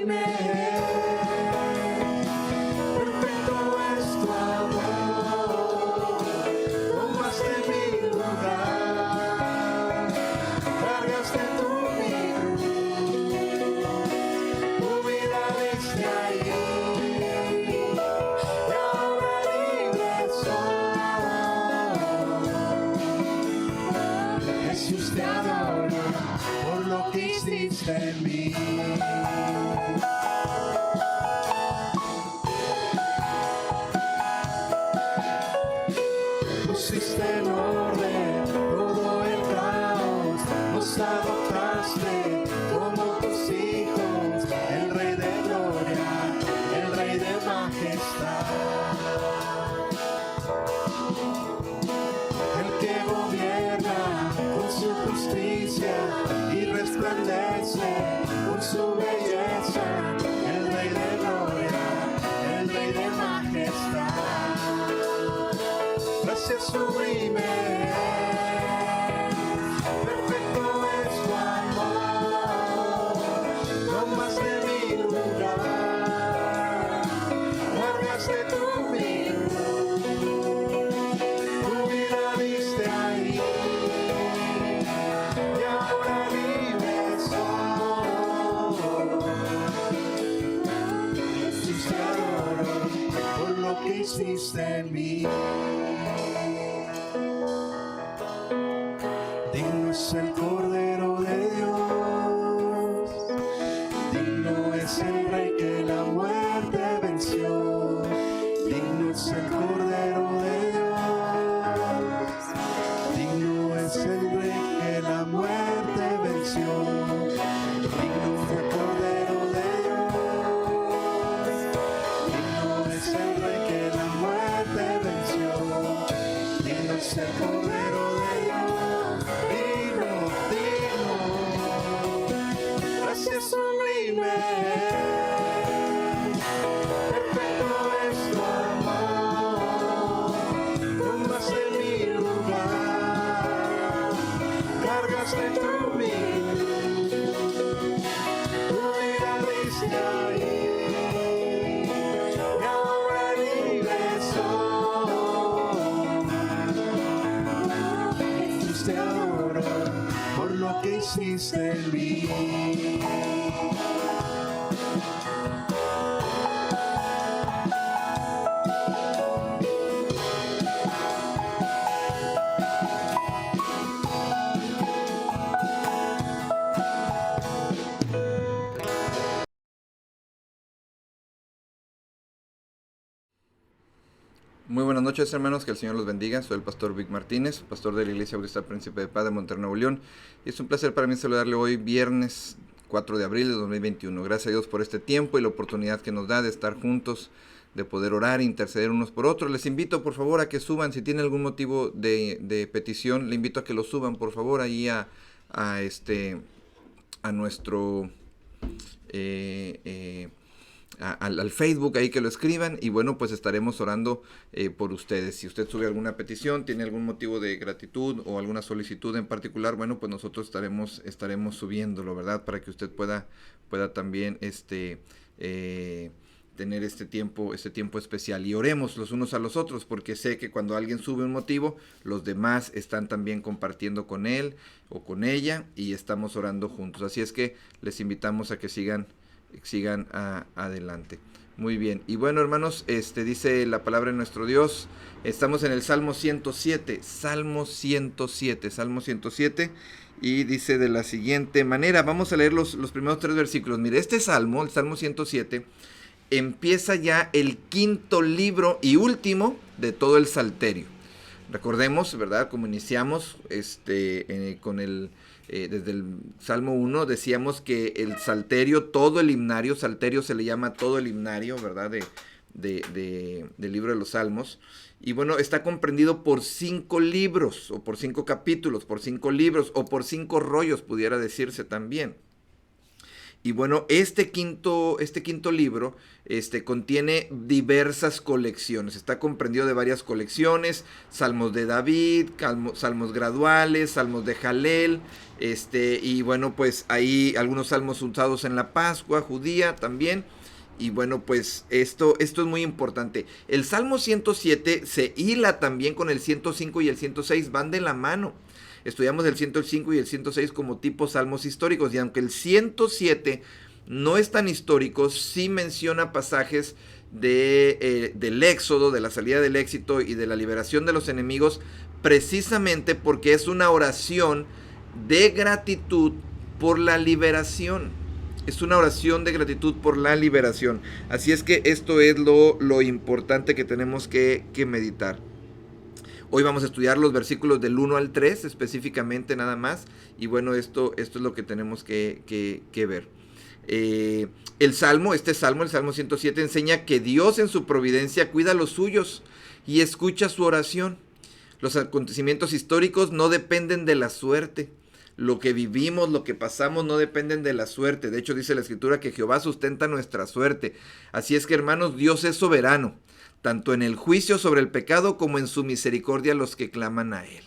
sublime, perfecto es tu amor, tomaste mi lugar, cargaste tú mi cruz, tu vida diste ahí, y ahora libre soy. Jesús, te adoro por lo que hiciste en mí. Pusiste en orden todo el caos, nos adoptaste como tus hijos, el Rey de gloria, el Rey de majestad, el que gobierna con su justicia y resplandece con su belleza, el Rey de gloria, el Rey de majestad. Gracias sublime, perfecto es tu amor, tomaste mi lugar, cargaste tú mi cruz, tu vida diste ahí, y ahora libre soy. Jesús, te adoro por lo que hiciste en mí. Digno es el Cordero de Dios, digno es el Rey que la muerte venció, digno es el Cordero de Dios, digno es el Rey que la muerte venció, digno es el Cordero de Dios, digno es el Rey que la muerte venció, digno es el Cordero de Dios. Gracias sublime, perfecto es tu amor, tomaste mi lugar, cargaste tú mi cruz, tu vida diste ahí, y ahora libre soy. Jesús, te adoro por lo que hiciste en mí. Muy buenas noches, hermanos, que el Señor los bendiga. Soy el pastor Vic Martínez, pastor de la Iglesia Bautista Príncipe de Paz de Monterrey, Nuevo León. Y es un placer para mí saludarle hoy, viernes 4 de abril de 2021. Gracias a Dios por este tiempo y la oportunidad que nos da de estar juntos, de poder orar e interceder unos por otros. Les invito, por favor, a que suban, si tienen algún motivo de petición, le invito a que lo suban, por favor, ahí a nuestro... al Facebook, ahí que lo escriban, y bueno, pues estaremos orando por ustedes. Si usted sube alguna petición, tiene algún motivo de gratitud o alguna solicitud en particular, bueno, pues nosotros estaremos subiéndolo, ¿verdad? Para que usted pueda también tener este tiempo especial, y oremos los unos a los otros, porque sé que cuando alguien sube un motivo, los demás están también compartiendo con él o con ella, y estamos orando juntos. Así es que les invitamos a que sigan adelante. Muy bien. Y bueno, hermanos, dice la palabra de nuestro Dios. Estamos en el Salmo 107. Salmo 107. Y dice de la siguiente manera. Vamos a leer los primeros 3 versículos. Mire, este salmo, el Salmo 107, empieza ya el quinto libro y último de todo el Salterio. Recordemos, ¿verdad? Como iniciamos con desde el Salmo 1, decíamos que el Salterio, todo el himnario, Salterio se le llama todo el himnario, ¿verdad? Del libro de los Salmos. Y bueno, está comprendido por 5 libros, o por 5 capítulos, por 5 libros, o por 5 rollos, pudiera decirse también. Y bueno, este quinto libro contiene diversas colecciones. Está comprendido de varias colecciones: Salmos de David, salmos graduales, salmos de Jalel. Y bueno, pues hay algunos salmos usados en la Pascua judía también. Y bueno, pues esto es muy importante. El Salmo 107 se hila también con el 105 y el 106, van de la mano. Estudiamos el 105 y el 106 como tipo salmos históricos, y aunque el 107 no es tan histórico, sí menciona pasajes del éxodo, de la salida del Éxito y de la liberación de los enemigos, precisamente porque es una oración de gratitud por la liberación. Es una oración de gratitud por la liberación. Así es que esto es lo importante que tenemos que meditar. Hoy vamos a estudiar los versículos del 1 al 3 específicamente nada más. Y bueno, esto es lo que tenemos que ver. El Salmo 107, enseña que Dios en su providencia cuida a los suyos y escucha su oración. Los acontecimientos históricos no dependen de la suerte. Lo que vivimos, lo que pasamos, no dependen de la suerte. De hecho, dice la Escritura que Jehová sustenta nuestra suerte. Así es que, hermanos, Dios es soberano, tanto en el juicio sobre el pecado como en su misericordia a los que claman a Él.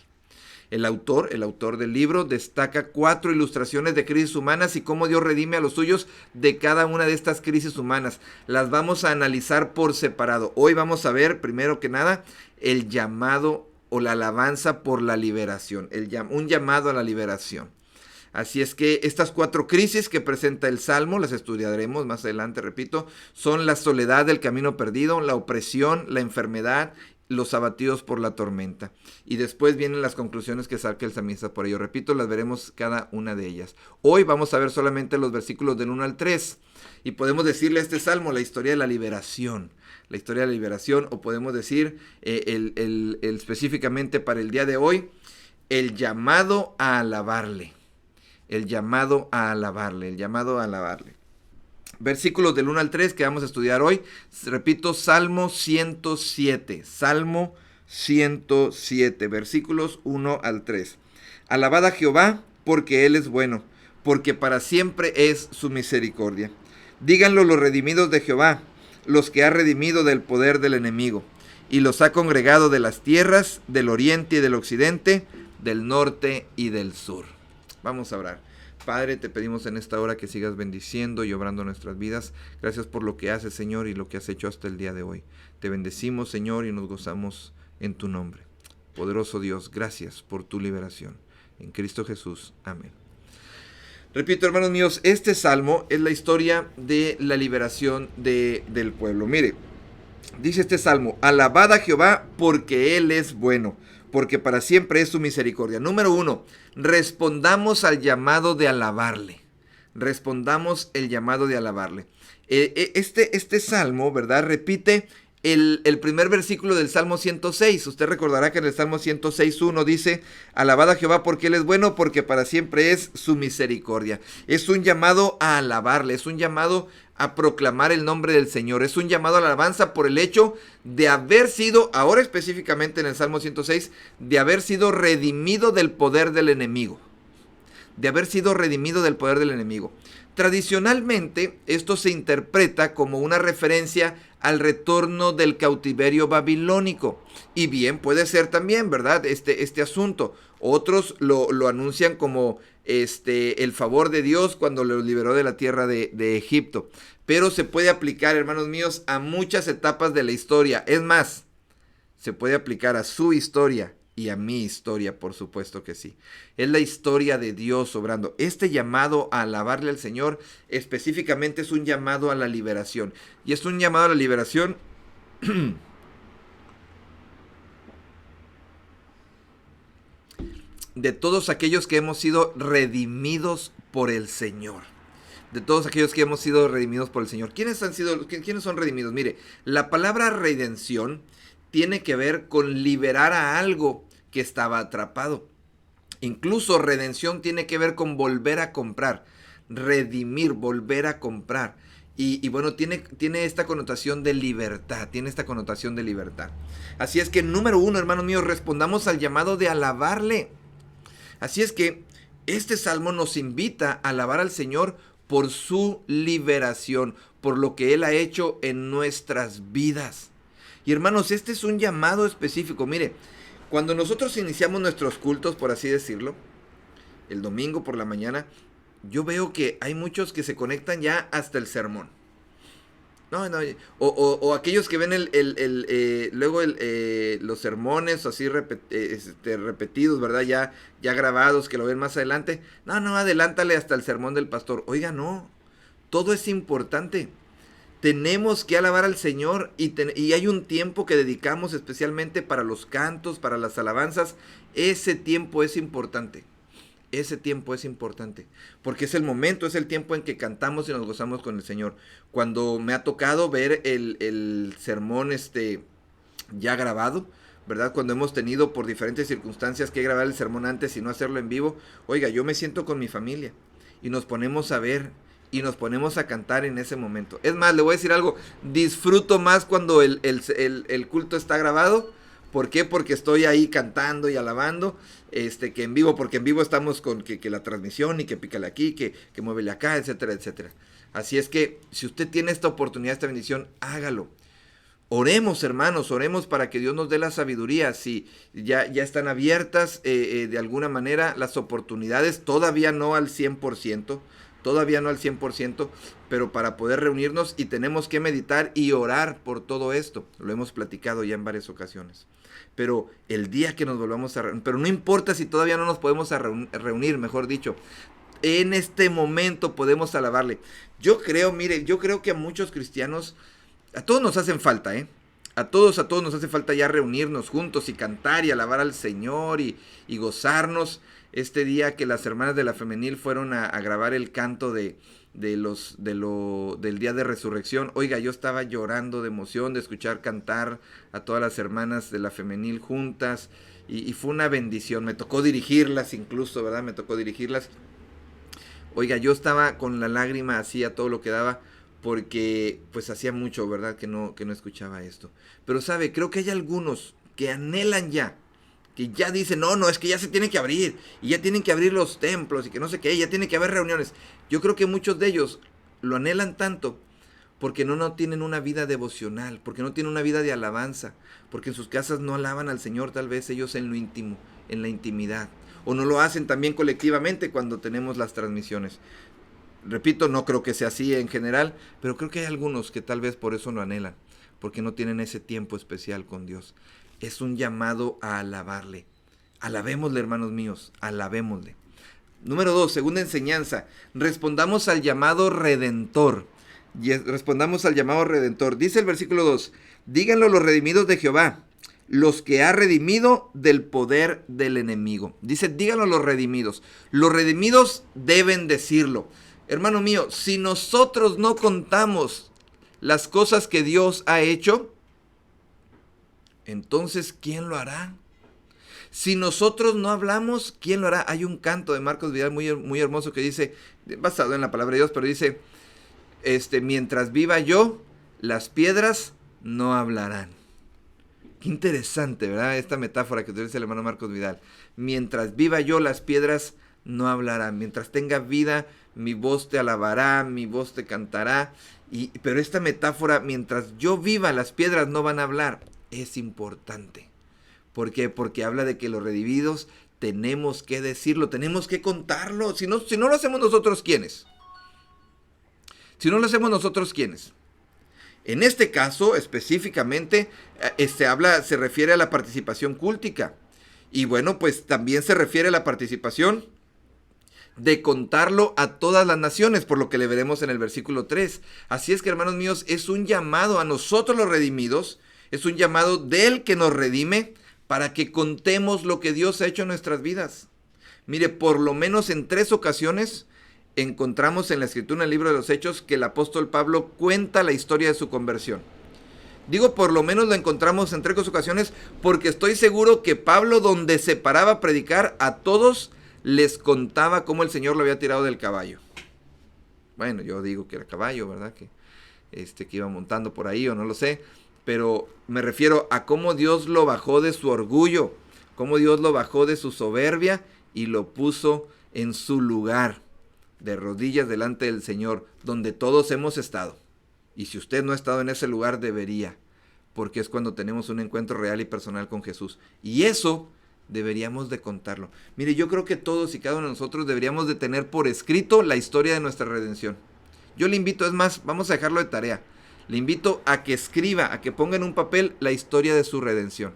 El autor del libro, destaca 4 ilustraciones de crisis humanas y cómo Dios redime a los suyos de cada una de estas crisis humanas. Las vamos a analizar por separado. Hoy vamos a ver, primero que nada, el llamado o la alabanza por la liberación, un llamado a la liberación. Así es que estas 4 crisis que presenta el Salmo, las estudiaremos más adelante, repito, son la soledad del camino perdido, la opresión, la enfermedad, los abatidos por la tormenta. Y después vienen las conclusiones que saca el salmista por ello. Repito, las veremos cada una de ellas. Hoy vamos a ver solamente los versículos del 1 al 3. Y podemos decirle a este Salmo la historia de la liberación. La historia de la liberación, o podemos decir específicamente para el día de hoy, el llamado a alabarle. El llamado a alabarle, el llamado a alabarle. Versículos del 1 al 3 que vamos a estudiar hoy. Repito, Salmo 107. Salmo 107, versículos 1 al 3. Alabad a Jehová, porque Él es bueno, porque para siempre es su misericordia. Díganlo los redimidos de Jehová, los que ha redimido del poder del enemigo, y los ha congregado de las tierras, del oriente y del occidente, del norte y del sur. Vamos a orar. Padre, te pedimos en esta hora que sigas bendiciendo y obrando nuestras vidas. Gracias por lo que haces, Señor, y lo que has hecho hasta el día de hoy. Te bendecimos, Señor, y nos gozamos en tu nombre. Poderoso Dios, gracias por tu liberación. En Cristo Jesús. Amén. Repito, hermanos míos, este salmo es la historia de la liberación del pueblo. Mire, dice este salmo: alabad a Jehová porque Él es bueno, porque para siempre es su misericordia. Número 1, respondamos al llamado de alabarle. Respondamos el llamado de alabarle. Este salmo, ¿verdad?, repite el primer versículo del Salmo 106. Usted recordará que en el Salmo 106:1 dice: alabad a Jehová porque Él es bueno, porque para siempre es su misericordia. Es un llamado a alabarle, es un llamado a proclamar el nombre del Señor. Es un llamado a la alabanza por el hecho de haber sido, ahora específicamente en el Salmo 106, de haber sido redimido del poder del enemigo. De haber sido redimido del poder del enemigo. Tradicionalmente, esto se interpreta como una referencia al retorno del cautiverio babilónico. Y bien, puede ser también, ¿verdad?, este asunto. Otros lo anuncian como el favor de Dios cuando los liberó de la tierra de Egipto. Pero se puede aplicar, hermanos míos, a muchas etapas de la historia. Es más, se puede aplicar a su historia y a mi historia, por supuesto que sí. Es la historia de Dios obrando. Este llamado a alabarle al Señor específicamente es un llamado a la liberación. Y es un llamado a la liberación de todos aquellos que hemos sido redimidos por el Señor. De todos aquellos que hemos sido redimidos por el Señor. ¿Quiénes son redimidos? Mire, la palabra redención tiene que ver con liberar a algo que estaba atrapado. Incluso redención tiene que ver con volver a comprar. Redimir, volver a comprar. Y bueno, tiene esta connotación de libertad. Tiene esta connotación de libertad. Así es que, número 1, hermanos míos, respondamos al llamado de alabarle. Así es que este salmo nos invita a alabar al Señor por su liberación, por lo que Él ha hecho en nuestras vidas. Y hermanos, este es un llamado específico. Mire, cuando nosotros iniciamos nuestros cultos, por así decirlo, el domingo por la mañana, yo veo que hay muchos que se conectan ya hasta el sermón. O aquellos que ven luego los sermones así repetidos, ¿verdad? Ya grabados, que lo ven más adelante. No, adelántale hasta el sermón del pastor. Oiga, no, todo es importante. Tenemos que alabar al Señor y hay un tiempo que dedicamos especialmente para los cantos, para las alabanzas. Ese tiempo es importante. Ese tiempo es importante, porque es el momento, es el tiempo en que cantamos y nos gozamos con el Señor. Cuando me ha tocado ver el sermón ya grabado, ¿verdad? Cuando hemos tenido por diferentes circunstancias que grabar el sermón antes y no hacerlo en vivo, oiga, yo me siento con mi familia y nos ponemos a ver y nos ponemos a cantar en ese momento. Es más, le voy a decir algo, disfruto más cuando el culto está grabado. ¿Por qué? Porque estoy ahí cantando y alabando, que en vivo, porque en vivo estamos con que la transmisión y que pícale aquí, que muévele acá, etcétera, etcétera. Así es que si usted tiene esta oportunidad, esta bendición, hágalo. Oremos, hermanos, oremos para que Dios nos dé la sabiduría. Si ya están abiertas de alguna manera las oportunidades, todavía no al 100%, pero para poder reunirnos, y tenemos que meditar y orar por todo esto. Lo hemos platicado ya en varias ocasiones. Pero el día que nos volvamos a reunir, pero no importa si todavía no nos podemos reunir, mejor dicho, en este momento podemos alabarle. Yo creo que a muchos cristianos, a todos nos hacen falta, A todos nos hace falta ya reunirnos juntos y cantar y alabar al Señor y gozarnos. Este día que las hermanas de la femenil fueron a grabar el canto del día de resurrección, oiga, yo estaba llorando de emoción de escuchar cantar a todas las hermanas de la femenil juntas, y fue una bendición. Me tocó dirigirlas incluso, ¿verdad? Oiga, yo estaba con la lágrima así a todo lo que daba, porque pues hacía mucho, ¿verdad? Que no escuchaba esto. Pero sabe, creo que hay algunos que anhelan ya, que ya dicen, no, es que ya se tiene que abrir, y ya tienen que abrir los templos, y que no sé qué, ya tiene que haber reuniones. Yo creo que muchos de ellos lo anhelan tanto porque no tienen una vida devocional, porque no tienen una vida de alabanza, porque en sus casas no alaban al Señor, tal vez ellos en lo íntimo, en la intimidad, o no lo hacen también colectivamente cuando tenemos las transmisiones. Repito, no creo que sea así en general, pero creo que hay algunos que tal vez por eso lo anhelan, porque no tienen ese tiempo especial con Dios. Es un llamado a alabarle. Alabémosle, hermanos míos, alabémosle. Número 2, segunda enseñanza, respondamos al llamado redentor. Dice el versículo 2, díganlo los redimidos de Jehová, los que ha redimido del poder del enemigo. Dice, díganlo los redimidos. Los redimidos deben decirlo. Hermano mío, si nosotros no contamos las cosas que Dios ha hecho, entonces, ¿quién lo hará? Si nosotros no hablamos, ¿quién lo hará? Hay un canto de Marcos Vidal muy, muy hermoso que dice, basado en la palabra de Dios, pero dice, mientras viva yo, las piedras no hablarán. Qué interesante, ¿verdad? Esta metáfora que utiliza el hermano Marcos Vidal. Mientras viva yo, las piedras no hablarán. Mientras tenga vida, mi voz te alabará, mi voz te cantará. Pero esta metáfora, mientras yo viva, las piedras no van a hablar. Es importante. ¿Por qué? Porque habla de que los redimidos tenemos que decirlo, tenemos que contarlo. Si no lo hacemos nosotros, ¿quiénes? En este caso, específicamente, se refiere a la participación cúltica. Y bueno, pues también se refiere a la participación de contarlo a todas las naciones, por lo que le veremos en el versículo 3. Así es que, hermanos míos, es un llamado a nosotros los redimidos, es un llamado del que nos redime para que contemos lo que Dios ha hecho en nuestras vidas. Mire, por lo menos en 3 ocasiones encontramos en la Escritura, en el libro de los Hechos, que el apóstol Pablo cuenta la historia de su conversión. Digo, por lo menos lo encontramos en 3 ocasiones porque estoy seguro que Pablo, donde se paraba a predicar, a todos les contaba cómo el Señor lo había tirado del caballo. Bueno, yo digo que era caballo, ¿verdad? Que iba montando por ahí, o no lo sé. Pero me refiero a cómo Dios lo bajó de su orgullo, cómo Dios lo bajó de su soberbia y lo puso en su lugar. de rodillas delante del Señor, donde todos hemos estado. Y si usted no ha estado en ese lugar, debería, porque es cuando tenemos un encuentro real y personal con Jesús. Y eso deberíamos de contarlo. Mire, yo creo que todos y cada uno de nosotros deberíamos de tener por escrito la historia de nuestra redención. Yo le invito, es más, vamos a dejarlo de tarea. Le invito a que escriba, a que ponga en un papel la historia de su redención.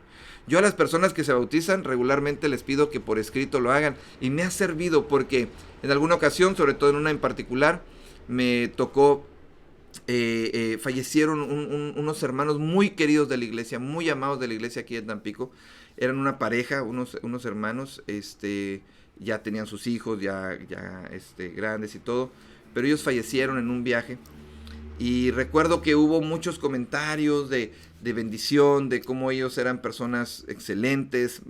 Yo a las personas que se bautizan regularmente les pido que por escrito lo hagan. Y me ha servido porque en alguna ocasión, sobre todo en una en particular, me tocó, fallecieron unos hermanos muy queridos de la iglesia, muy amados de la iglesia aquí en Tampico. Eran una pareja, unos hermanos, ya tenían sus hijos, ya grandes y todo. Pero ellos fallecieron en un viaje y recuerdo que hubo muchos comentarios de bendición, de cómo ellos eran personas excelentes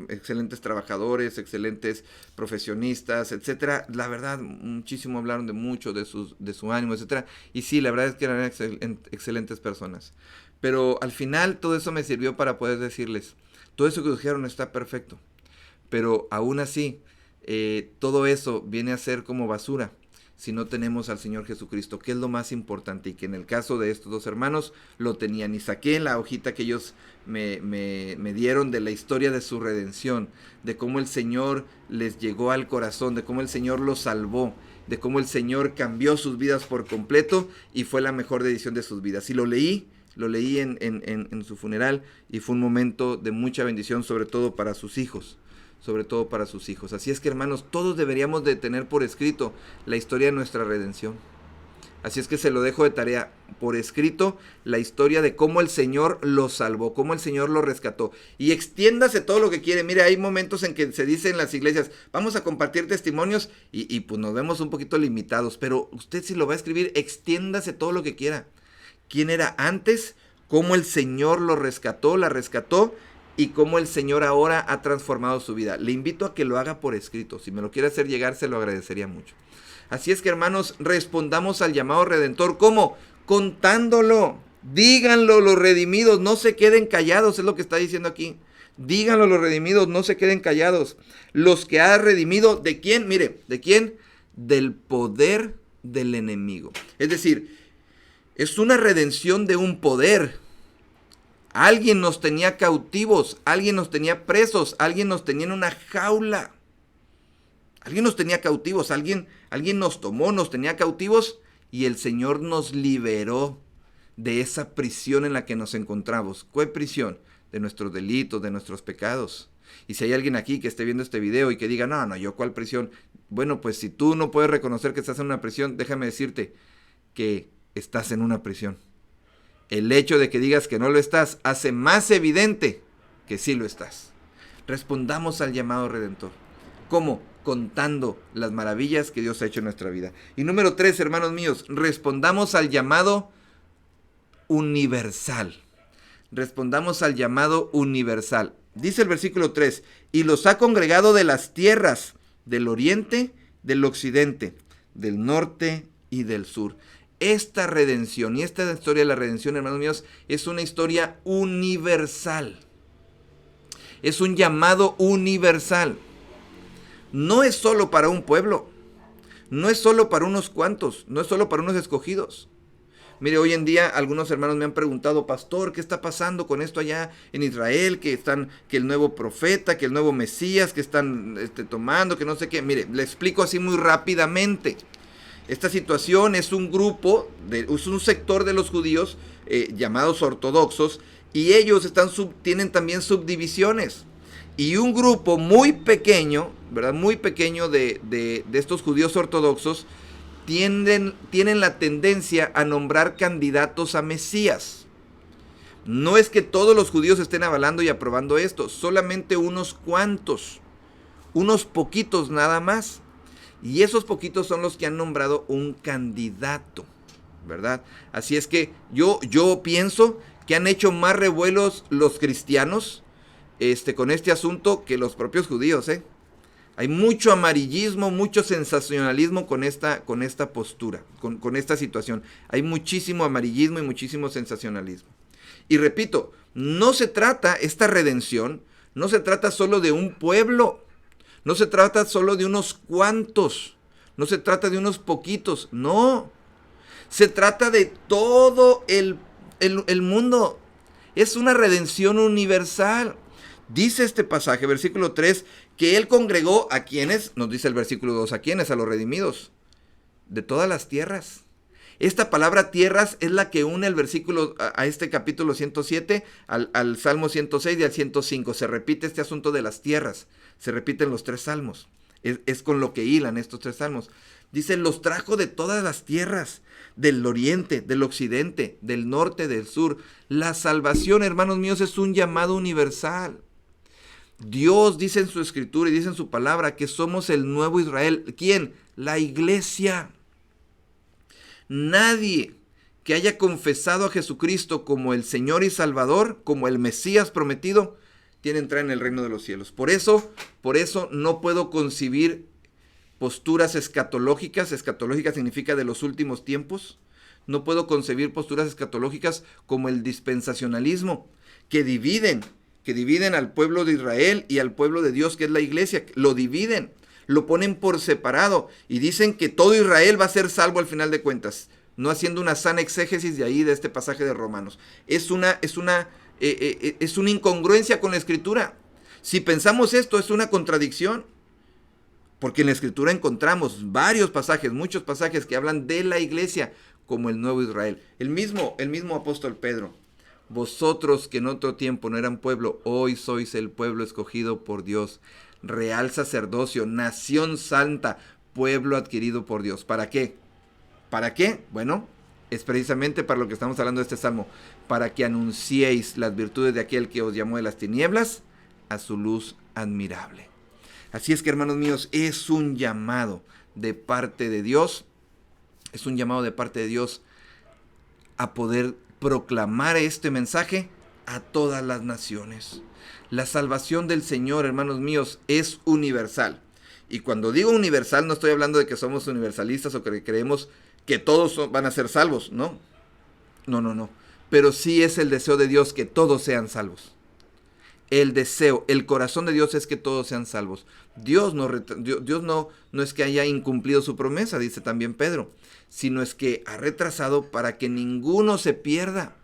trabajadores, excelentes profesionistas, etcétera. La verdad, muchísimo hablaron de mucho, de su ánimo, etcétera. Y sí, la verdad es que eran excelentes personas. Pero al final todo eso me sirvió para poder decirles, todo eso que dijeron está perfecto. Pero aún así, todo eso viene a ser como basura si no tenemos al Señor Jesucristo, que es lo más importante, y que en el caso de estos dos hermanos lo tenían. Y saqué la hojita que ellos me dieron de la historia de su redención, de cómo el Señor les llegó al corazón, de cómo el Señor los salvó, de cómo el Señor cambió sus vidas por completo y fue la mejor decisión de sus vidas. Y lo leí en su funeral y fue un momento de mucha bendición, sobre todo para sus hijos. Así es que, hermanos, todos deberíamos de tener por escrito la historia de nuestra redención. Así es que se lo dejo de tarea, por escrito, la historia de cómo el Señor lo salvó, cómo el Señor lo rescató. Y extiéndase todo lo que quiere. Mire, hay momentos en que se dice en las iglesias, vamos a compartir testimonios y pues nos vemos un poquito limitados. Pero usted, si lo va a escribir, extiéndase todo lo que quiera. ¿Quién era antes? ¿Cómo el Señor lo rescató, la rescató? Y cómo el Señor ahora ha transformado su vida. Le invito a que lo haga por escrito. Si me lo quiere hacer llegar, se lo agradecería mucho. Así es que, hermanos, respondamos al llamado redentor. ¿Cómo? Contándolo. Díganlo los redimidos, no se queden callados, es lo que está diciendo aquí. Díganlo los redimidos, no se queden callados. Los que ha redimido, ¿de quién? Mire, ¿de quién? Del poder del enemigo. Es decir, es una redención de un poder. Alguien nos tenía cautivos, alguien nos tenía presos, alguien nos tenía en una jaula. Alguien nos tenía cautivos, alguien nos tomó, nos tenía cautivos y el Señor nos liberó de esa prisión en la que nos encontramos. ¿Cuál prisión? De nuestros delitos, de nuestros pecados. Y si hay alguien aquí que esté viendo este video y que diga, no, yo ¿cuál prisión? Bueno, pues si tú no puedes reconocer que estás en una prisión, déjame decirte que estás en una prisión. El hecho de que digas que no lo estás hace más evidente que sí lo estás. Respondamos al llamado redentor. ¿Cómo? Contando las maravillas que Dios ha hecho en nuestra vida. Y número 3, hermanos míos, respondamos al llamado universal. Respondamos al llamado universal. Dice el versículo 3, y los ha congregado de las tierras, del oriente, del occidente, del norte y del sur. Esta redención y esta historia de la redención, hermanos míos, es una historia universal. Es un llamado universal. No es solo para un pueblo. No es solo para unos cuantos. No es solo para unos escogidos. Mire, hoy en día algunos hermanos me han preguntado, pastor, ¿qué está pasando con esto allá en Israel? Que el nuevo profeta, que el nuevo Mesías, que están tomando, que no sé qué. Mire, le explico así muy rápidamente. Esta situación es un grupo, es un sector de los judíos llamados ortodoxos, y ellos tienen también subdivisiones. Y un grupo muy pequeño, ¿verdad? Muy pequeño de estos judíos ortodoxos tienen la tendencia a nombrar candidatos a Mesías. No es que todos los judíos estén avalando y aprobando esto, solamente unos cuantos, unos poquitos nada más. Y esos poquitos son los que han nombrado un candidato, ¿verdad? Así es que yo pienso que han hecho más revuelos los cristianos con este asunto que los propios judíos, ¿eh? Hay mucho amarillismo, mucho sensacionalismo con esta postura, con esta situación. Hay muchísimo amarillismo y muchísimo sensacionalismo. Y repito, esta redención no se trata solo de un pueblo. No se trata solo de unos cuantos, No se trata de unos poquitos, no. Se trata de todo el mundo. Es una redención universal. Dice este pasaje, versículo 3, que Él congregó a quienes, nos dice el versículo 2, a quienes, a los redimidos, de todas las tierras. Esta palabra tierras es la que une el versículo a este capítulo 107 al Salmo 106 y al 105. Se repite este asunto de las tierras. Se repiten los 3 salmos. Es con lo que hilan estos 3 salmos. Dice, los trajo de todas las tierras, del oriente, del occidente, del norte, del sur. La salvación, hermanos míos, es un llamado universal. Dios dice en su escritura y dice en su palabra que somos el nuevo Israel. ¿Quién? La iglesia. Nadie que haya confesado a Jesucristo como el Señor y Salvador, como el Mesías prometido, tiene entrada en el reino de los cielos. Por eso no puedo concebir posturas escatológicas. Escatológica significa de los últimos tiempos. No puedo concebir posturas escatológicas como el dispensacionalismo, que dividen al pueblo de Israel y al pueblo de Dios, que es la iglesia. Lo dividen, lo ponen por separado y dicen que todo Israel va a ser salvo al final de cuentas, no haciendo una sana exégesis de este pasaje de Romanos. Es una incongruencia con la Escritura. Si pensamos esto, es una contradicción, porque en la Escritura encontramos varios pasajes, muchos pasajes que hablan de la iglesia como el nuevo Israel. El mismo apóstol Pedro: vosotros que en otro tiempo no eran pueblo, hoy sois el pueblo escogido por Dios, real sacerdocio, nación santa, pueblo adquirido por Dios. ¿Para qué? ¿Para qué? Bueno, es precisamente para lo que estamos hablando de este salmo, para que anunciéis las virtudes de aquel que os llamó de las tinieblas a su luz admirable. Así es que, hermanos míos, es un llamado de parte de Dios, a poder proclamar este mensaje a todas las naciones. La salvación del Señor, hermanos míos, es universal. Y cuando digo universal, no estoy hablando de que somos universalistas o que creemos que todos van a ser salvos, ¿no? No. Pero sí es el deseo de Dios que todos sean salvos. El deseo, el corazón de Dios es que todos sean salvos. Dios no es que haya incumplido su promesa, dice también Pedro, sino es que ha retrasado para que ninguno se pierda.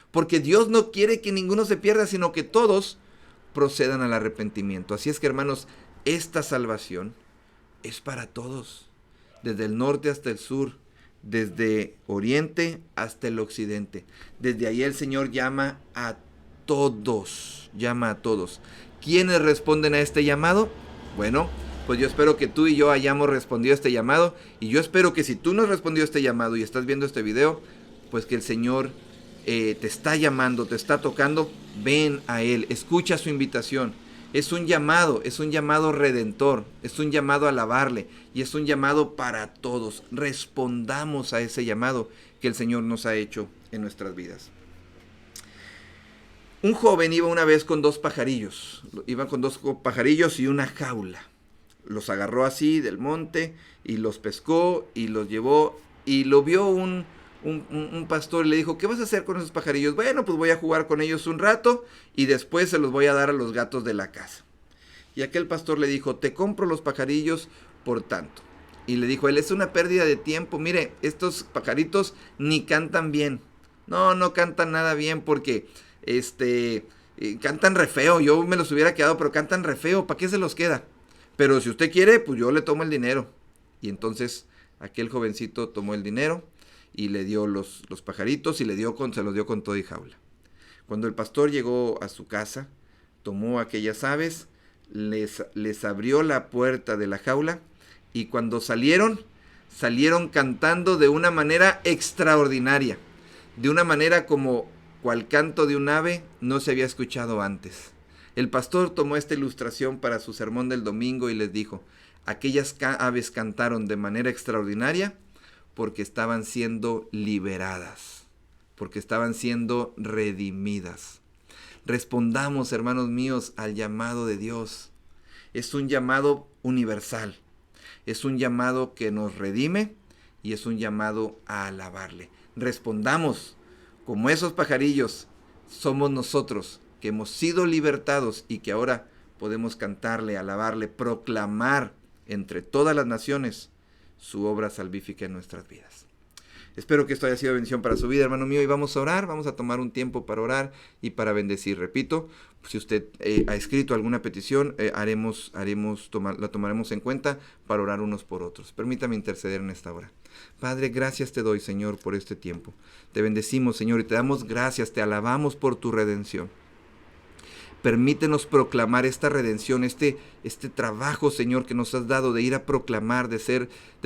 Porque Dios no quiere que ninguno se pierda, sino que todos procedan al arrepentimiento. Así es que, hermanos, esta salvación es para todos, desde el norte hasta el sur, desde oriente hasta el occidente. Desde ahí el Señor llama a todos. ¿Quiénes responden a este llamado? Bueno, pues yo espero que tú y yo hayamos respondido a este llamado, y yo espero que si tú no has respondido a este llamado y estás viendo este video, pues que el Señor te está llamando, te está tocando. Ven a Él, escucha su invitación. Es un llamado redentor, es un llamado a alabarle, y es un llamado para todos. Respondamos a ese llamado que el Señor nos ha hecho en nuestras vidas. Un joven iba una vez con 2 pajarillos, y una jaula. Los agarró así del monte y los pescó y los llevó, y lo vio un pastor y le dijo: ¿qué vas a hacer con esos pajarillos? Bueno, pues voy a jugar con ellos un rato y después se los voy a dar a los gatos de la casa. Y aquel pastor le dijo: te compro los pajarillos por tanto. Y le dijo él: es una pérdida de tiempo, mire, estos pajaritos ni cantan bien. No cantan nada bien porque cantan re feo. Yo me los hubiera quedado, pero cantan re feo, ¿para qué se los queda? Pero si usted quiere, pues yo le tomo el dinero. Y entonces aquel jovencito tomó el dinero y le dio los pajaritos, y se los dio con todo y jaula. Cuando el pastor llegó a su casa, tomó aquellas aves, les abrió la puerta de la jaula, y cuando salieron cantando de una manera extraordinaria, de una manera como cual canto de un ave no se había escuchado antes. El pastor tomó esta ilustración para su sermón del domingo y les dijo: aquellas aves cantaron de manera extraordinaria porque estaban siendo liberadas, porque estaban siendo redimidas. Respondamos, hermanos míos, al llamado de Dios. Es un llamado universal, es un llamado que nos redime y es un llamado a alabarle. Respondamos como esos pajarillos. Somos nosotros que hemos sido libertados y que ahora podemos cantarle, alabarle, proclamar entre todas las naciones su obra salvífica en nuestras vidas. Espero que esto haya sido bendición para su vida, hermano mío, y vamos a orar, vamos a tomar un tiempo para orar y para bendecir. Repito, si usted ha escrito alguna petición, la tomaremos en cuenta para orar unos por otros. Permítame interceder en esta hora. Padre, gracias te doy, Señor, por este tiempo. Te bendecimos, Señor, y te damos gracias, te alabamos por tu redención. Permítenos proclamar esta redención, este trabajo, Señor, que nos has dado de ir a proclamar, de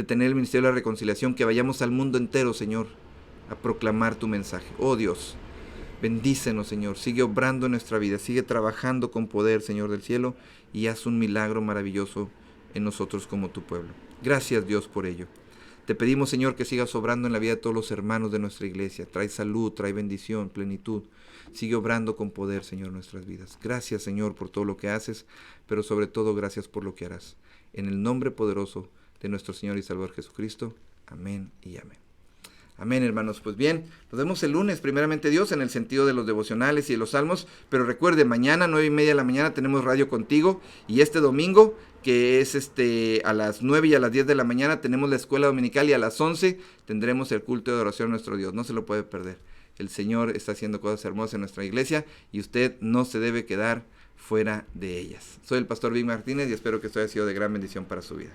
tener el ministerio de la reconciliación, que vayamos al mundo entero, Señor, a proclamar tu mensaje. Oh Dios, bendícenos, Señor, sigue obrando en nuestra vida, sigue trabajando con poder, Señor del cielo, y haz un milagro maravilloso en nosotros como tu pueblo. Gracias, Dios, por ello. Te pedimos, Señor, que sigas obrando en la vida de todos los hermanos de nuestra iglesia. Trae salud, trae bendición, plenitud. Sigue obrando con poder, Señor, en nuestras vidas. Gracias, Señor, por todo lo que haces, pero sobre todo gracias por lo que harás. En el nombre poderoso de nuestro Señor y Salvador Jesucristo. Amén y amén. Amén, hermanos. Pues bien, nos vemos el lunes, primeramente Dios, en el sentido de los devocionales y de los salmos. Pero recuerde, mañana, 9:30 de la mañana, tenemos Radio Contigo. Y este domingo, que es a las 9 y a las 10 de la mañana, tenemos la escuela dominical. Y a las 11 tendremos el culto de adoración a nuestro Dios. No se lo puede perder. El Señor está haciendo cosas hermosas en nuestra iglesia y usted no se debe quedar fuera de ellas. Soy el pastor Vic Martínez y espero que esto haya sido de gran bendición para su vida.